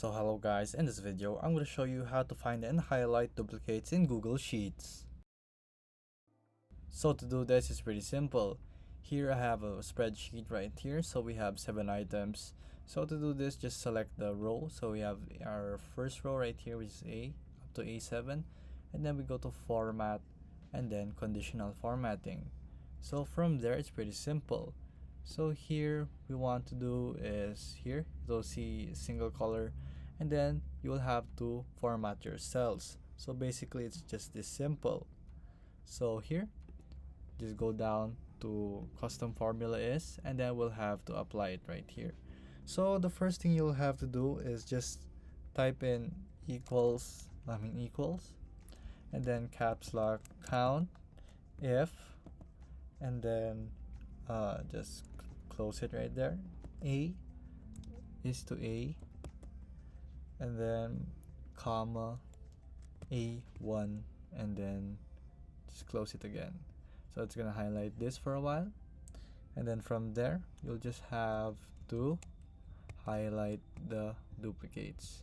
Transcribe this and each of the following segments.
So hello guys, in this video I'm going to show you how to find and highlight duplicates in Google Sheets. So to do this is pretty simple. Here I have a spreadsheet right here, so we have 7 items. So to do this, just select the row. So we have our first row right here, which is A up to A7, and then we go to format and then conditional formatting. So from there it's pretty simple. So here we want to do is here you'll see single color, and then you will have to format your cells. So basically it's just this simple. So here just go down to custom formula is, and then we'll have to apply it right here. So the first thing you'll have to do is just type in equals, and then caps lock count if, and then just close it right there. A is to A, and then comma A1, and then just close it again. So it's gonna highlight this for a while, and then from there you'll just have to highlight the duplicates.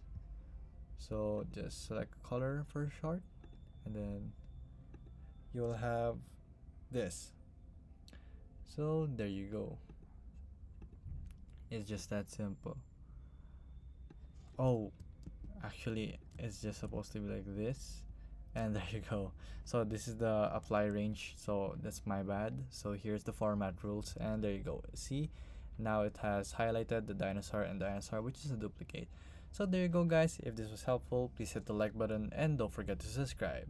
So just select color for short, and then you'll have this. So there you go. It's just that simple. Oh, actually it's just supposed to be like this, and there you go. So this is the apply range, so that's my bad. So here's the format rules, and there you go. See, now it has highlighted the dinosaur and dinosaur, which is a duplicate. So there you go guys. If this was helpful, please hit the like button and don't forget to subscribe.